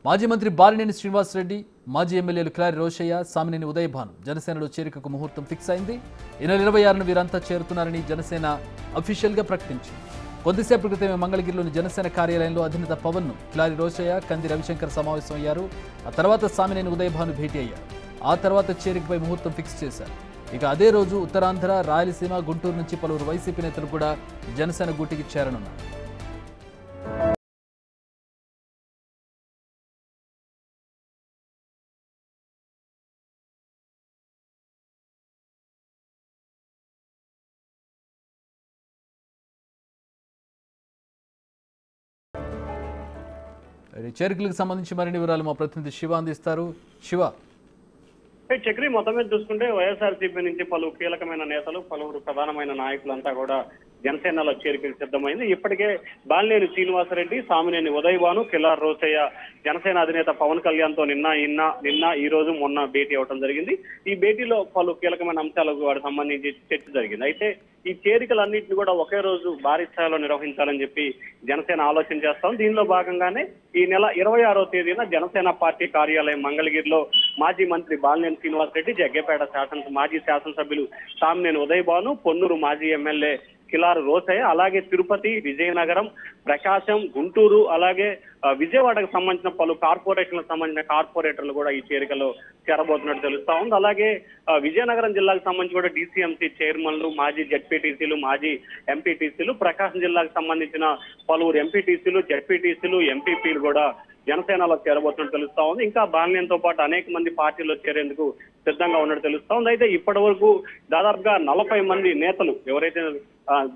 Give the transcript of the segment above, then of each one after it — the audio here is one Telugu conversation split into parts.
మాజీ మంత్రి బాలినేని శ్రీనివాసరెడ్డి, మాజీ ఎమ్మెల్యేలు క్లారి రోషయ్య, సామినేని ఉదయభాను జనసేనలో చేరికకు ముహూర్తం ఫిక్స్ అయింది. ఈ నెల 26న వీరంతా చేరుతున్నారని జనసేన అఫీషియల్గా ప్రకటించింది. కొద్దిసేపటి క్రితమే మంగళగిరిలోని జనసేన కార్యాలయంలో అధినేత పవన్ను క్లారి రోషయ్య, కంది రవిశంకర్ సమావేశం అయ్యారు. ఆ తర్వాత సామినేని ఉదయభాను భేటీ అయ్యారు. ఆ తర్వాత చేరికపై ముహూర్తం ఫిక్స్ చేశారు. ఇక అదే రోజు ఉత్తరాంధ్ర, రాయలసీమ, గుంటూరు నుంచి పలువురు వైసీపీ నేతలు కూడా జనసేన గూటికి చేరనున్నారు. చేరికలకు సంబంధించి మరిన్ని వివరాలు మా ప్రతినిధి శివ అందిస్తారు. శివ, చక్రి మొత్తం మీద చూసుకుంటే వైఎస్ఆర్సీపీ నుంచి పలు కీలకమైన నేతలు, పలువురు ప్రధానమైన నాయకులంతా కూడా జనసేనలో చేరికలు సిద్ధమైంది. ఇప్పటికే బాలినేని శ్రీనివాసరెడ్డి, సామినేని ఉదయభాను, కిలార్ రోసయ్య జనసేన అధినేత పవన్ కళ్యాణ్ తో నిన్న ఈ రోజు మొన్న భేటీ అవడం జరిగింది. ఈ భేటీలో పలు కీలకమైన అంశాలకు వారికి సంబంధించి చర్చ జరిగింది. అయితే ఈ చేరికలన్నింటినీ కూడా ఒకే రోజు భారీ స్థాయిలో నిర్వహించాలని చెప్పి జనసేన ఆలోచన చేస్తాం. దీనిలో భాగంగానే ఈ నెల 26వ తేదీన జనసేన పార్టీ కార్యాలయం మంగళగిరిలో మాజీ మంత్రి బాలినేని శ్రీనివాసరెడ్డి, జగ్గేపేట మాజీ శాసనసభ్యులు సామినేని ఉదయభాను, పొన్నూరు మాజీ ఎమ్మెల్యే కిలారు రోసయ్య, అలాగే తిరుపతి, విజయనగరం, ప్రకాశం, గుంటూరు, అలాగే విజయవాడకు సంబంధించిన పలు కార్పొరేషన్లకు సంబంధించిన కార్పొరేటర్లు కూడా ఈ చేరికలో చేరబోతున్నట్టు తెలుస్తా ఉంది. అలాగే విజయనగరం జిల్లాకు సంబంధించి కూడా డీసీఎంసీ చైర్మన్లు, మాజీ జెడ్పీటీసీలు, మాజీ ఎంపీటీసీలు, ప్రకాశం జిల్లాకు సంబంధించిన పలువురు ఎంపీటీసీలు, జెడ్పీటీసీలు, ఎంపీపీలు కూడా జనసేనలో చేరబోతున్నట్టు తెలుస్తా ఉంది. ఇంకా బాలినేనితో పాటు అనేక మంది పార్టీలో చేరేందుకు సిద్ధంగా ఉన్నట్టు తెలుస్తా ఉంది. అయితే ఇప్పటి వరకు దాదాపుగా 40 మంది నేతలు, ఎవరైతే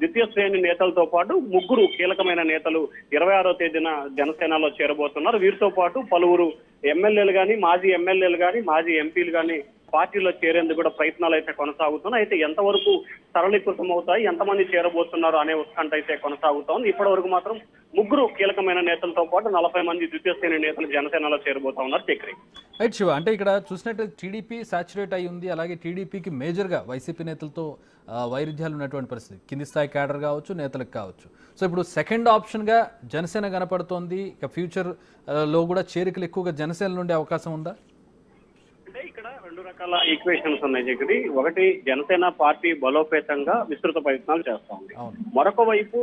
ద్వితీయ శ్రేణి నేతలతో పాటు ముగ్గురు కీలకమైన నేతలు 26వ తేదీన జనసేనలో చేరబోతున్నారు. వీరితో పాటు పలువురు ఎమ్మెల్యేలు కానీ, మాజీ ఎమ్మెల్యేలు కానీ, మాజీ ఎంపీలు కానీ పార్టీలో చేరేందుకు కూడా ప్రయత్నాలు అయితే కొనసాగుతున్నాయి. అయితే ఎంతవరకు సరళీకృతం అవుతాయి, ఎంతమంది చేరబోతున్నారు అనే ఉత్కంఠ అయితే కొనసాగుతోంది. ఇప్పటి వరకు మాత్రం ముగ్గురు కీలకమైన నేతలతో పాటు 40 మంది ద్వితీయ శ్రేణి నేతలు జనసేనలో చేరబోతా ఉన్నారు. చక్రి, రైట్ శివ, అంటే ఇక్కడ చూసినట్టు టీడీపీ సాచురేట్ అయి ఉంది. అలాగే టీడీపీకి మేజర్గా వైసీపీ నేతలతో వైరుధ్యాలు ఉన్నటువంటి పరిస్థితి, కింది స్థాయి క్యాడర్ కావచ్చు, నేతలకు కావచ్చు. సో ఇప్పుడు సెకండ్ ఆప్షన్గా జనసేన కనపడుతోంది. ఇక ఫ్యూచర్లో కూడా చేరికలు ఎక్కువగా జనసేన నుండి అవకాశం ఉందా? అంటే ఇక్కడ రెండు రకాల ఈక్వేషన్స్ ఉన్నాయి చక్రి. ఒకటి, జనసేన పార్టీ బలోపేతంగా విస్తృత ప్రయత్నాలు చేస్తా ఉంది. మరొక వైపు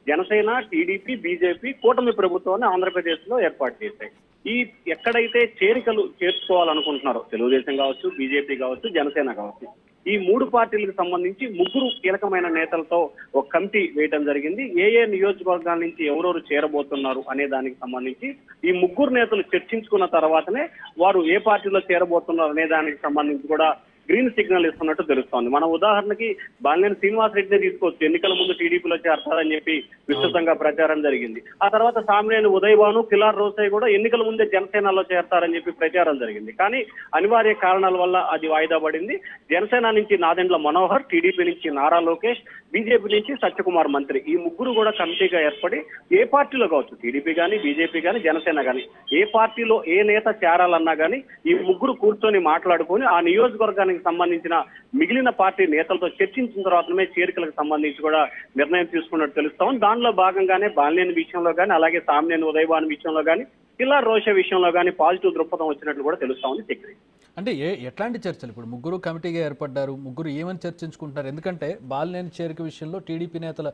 జనసేన, టీడీపీ, బీజేపీ కూటమి ప్రభుత్వాన్ని ఆంధ్రప్రదేశ్ లో ఏర్పాటు చేశాయి. ఈ ఎక్కడైతే చేరికలు చేర్చుకోవాలనుకుంటున్నారో, తెలుగుదేశం కావచ్చు, బీజేపీ కావచ్చు, జనసేన కావచ్చు, ఈ మూడు పార్టీలకు సంబంధించి ముగ్గురు కీలకమైన నేతలతో ఒక కమిటీ వేయడం జరిగింది. ఏ నియోజకవర్గాల నుంచి ఎవరెవరు చేరబోతున్నారు అనే దానికి సంబంధించి ఈ ముగ్గురు నేతలు చర్చించుకున్న తర్వాతనే వారు ఏ పార్టీలో చేరబోతున్నారు అనే దానికి సంబంధించి కూడా గ్రీన్ సిగ్నల్ ఇస్తున్నట్టు తెలుస్తోంది. మన ఉదాహరణకి బాలినేని శ్రీనివాసరెడ్డిని తీసుకోవచ్చు. ఎన్నికల ముందు టీడీపీలో చేరతారని చెప్పి విస్తృతంగా ప్రచారం జరిగింది. ఆ తర్వాత సామినేని ఉదయభాను, కిలార్ రోసయ్య కూడా ఎన్నికల ముందే జనసేనలో చేరతారని చెప్పి ప్రచారం జరిగింది. కానీ అనివార్య కారణాల వల్ల అది వాయిదా పడింది. జనసేన నుంచి నాదెండ్ల మనోహర్, టీడీపీ నుంచి నారా లోకేష్, బీజేపీ నుంచి సత్యకుమార్ మంత్రి, ఈ ముగ్గురు కూడా కమిటీగా ఏర్పడి ఏ పార్టీలో కావచ్చు, టీడీపీ కానీ, బీజేపీ కానీ, జనసేన కానీ, ఏ పార్టీలో ఏ నేత చేరాలన్నా కానీ ఈ ముగ్గురు కూర్చొని మాట్లాడుకొని ఆ నియోజకవర్గానికి సంబంధించిన మిగిలిన పార్టీ నేతలతో చర్చించిన తర్వాతనే చేరికలకు సంబంధించి కూడా నిర్ణయం తీసుకున్నట్టు తెలుస్తాం. దానిలో భాగంగానే బాలినేని విషయంలో కానీ, అలాగే సామినేని ఉదయభాను విషయంలో కానీ, కిలార్ రోషయ్య విషయంలో కానీ పాజిటివ్ దృక్పథం వచ్చినట్లు కూడా తెలుస్తా ఉంది. చక్రి, అంటే ఎట్లాంటి చర్చలు? ఇప్పుడు ముగ్గురు కమిటీగా ఏర్పడ్డారు, ముగ్గురు ఏమని చర్చించుకుంటున్నారు? ఎందుకంటే బాలినేని చేరిక విషయంలో టీడీపీ నేతల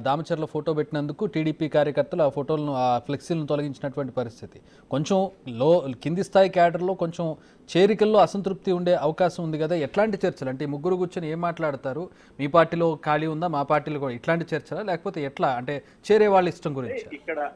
దామచర్ల ఫోటో పెట్టినందుకు టీడీపీ కార్యకర్తలు ఆ ఫోటోలను, ఆ ఫ్లెక్సీలను తొలగించినటువంటి పరిస్థితి. కొంచెం కింది స్థాయి క్యాడర్లో కొంచెం చేరికల్లో అసంతృప్తి ఉండే అవకాశం ఉంది కదా. ఎట్లాంటి చర్చలు? అంటే ముగ్గురు కూర్చొని ఏం మాట్లాడతారు? మీ పార్టీలో ఖాళీ ఉందా, మా పార్టీలో కూడా, ఇట్లాంటి చర్చలా లేకపోతే ఎట్లా? అంటే చేరే వాళ్ళ ఇష్టం గురించి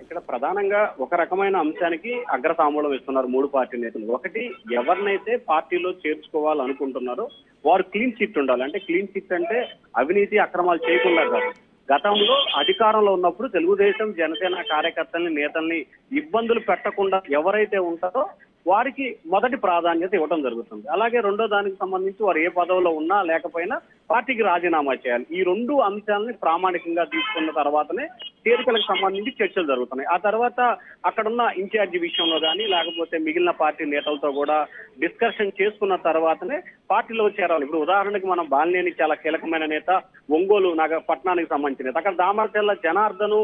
ఇక్కడ ప్రధానంగా ఒక రకమైన అంశానికి అగ్రతాంబూలం ఇస్తున్నారు మూడు పార్టీ నేతలు. ఒకటి, ఎవరినైతే పార్టీలో చేర్చుకోవాలనుకుంటున్నారో వారు క్లీన్ చిట్ ఉండాలి. అంటే క్లీన్ చిట్ అంటే అవినీతి అక్రమాలు చేయకుండా కాదు. గతంలో అధికారంలో ఉన్నప్పుడు తెలుగుదేశం, జనసేన కార్యకర్తల్ని, నేతల్ని ఇబ్బందులు పెట్టకుండా ఎవరైతే ఉంటారో వారికి మొదటి ప్రాధాన్యత ఇవ్వడం జరుగుతుంది. అలాగే రెండో దానికి సంబంధించి వారు ఏ పదవిలో ఉన్నా లేకపోయినా పార్టీకి రాజీనామా చేయాలి. ఈ రెండు అంశాలని ప్రామాణికంగా తీసుకున్న తర్వాతనే చేరికలకు సంబంధించి చర్చలు జరుగుతున్నాయి. ఆ తర్వాత అక్కడున్న ఇన్ఛార్జి విషయంలో కానీ, లేకపోతే మిగిలిన పార్టీ నేతలతో కూడా డిస్కషన్ చేసుకున్న తర్వాతనే పార్టీలో చేరాలి. ఇప్పుడు ఉదాహరణకి మనం బాలినేని చాలా కీలకమైన నేత, ఒంగోలు పట్టణానికి సంబంధించిన నేత. అక్కడ దామరచెల్ల జనార్దను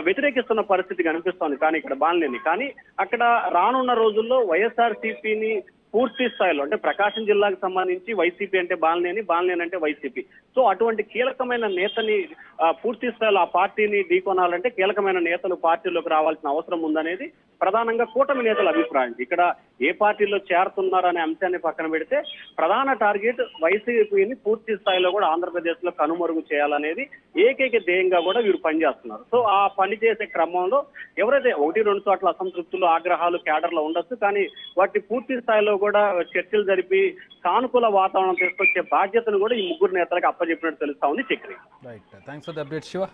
వ్యతిరేకిస్తున్న పరిస్థితి కనిపిస్తోంది. కానీ ఇక్కడ బాలినేని కానీ అక్కడ రానున్న రోజుల్లో వైఎస్ఆర్సీపీని పూర్తి స్థాయిలో అంటే ప్రకాశం జిల్లాకు సంబంధించి వైసీపీ అంటే బాలినేని అంటే వైసీపీ. సో అటువంటి కీలకమైన నేతని పూర్తి స్థాయిలో ఆ పార్టీని ఢీకొనాలంటే కీలకమైన నేతలు పార్టీలోకి రావాల్సిన అవసరం ఉందనేది ప్రధానంగా కూటమి నేతల అభిప్రాయం. ఇక్కడ ఏ పార్టీలో చేరుతున్నారనే అంశాన్ని పక్కన పెడితే ప్రధాన టార్గెట్ వైసీపీని పూర్తి స్థాయిలో కూడా ఆంధ్రప్రదేశ్ లో కనుమరుగు చేయాలనేది ఏకైక ధ్యేయంగా కూడా వీరు పనిచేస్తున్నారు. సో ఆ పని చేసే క్రమంలో ఎవరైతే 1-2 చోట్ల అసంతృప్తులు ఆగ్రహాలు కేడర్లో ఉండొచ్చు, కానీ వాటిని పూర్తి స్థాయిలో కూడా చర్చలు జరిపి సానుకూల వాతావరణం తీసుకొచ్చే బాధ్యతను కూడా ఈ ముగ్గురు నేతలకు అప్పచెప్పినట్టు తెలుస్తా ఉంది. Chakri. Right, thanks for the update Shiva.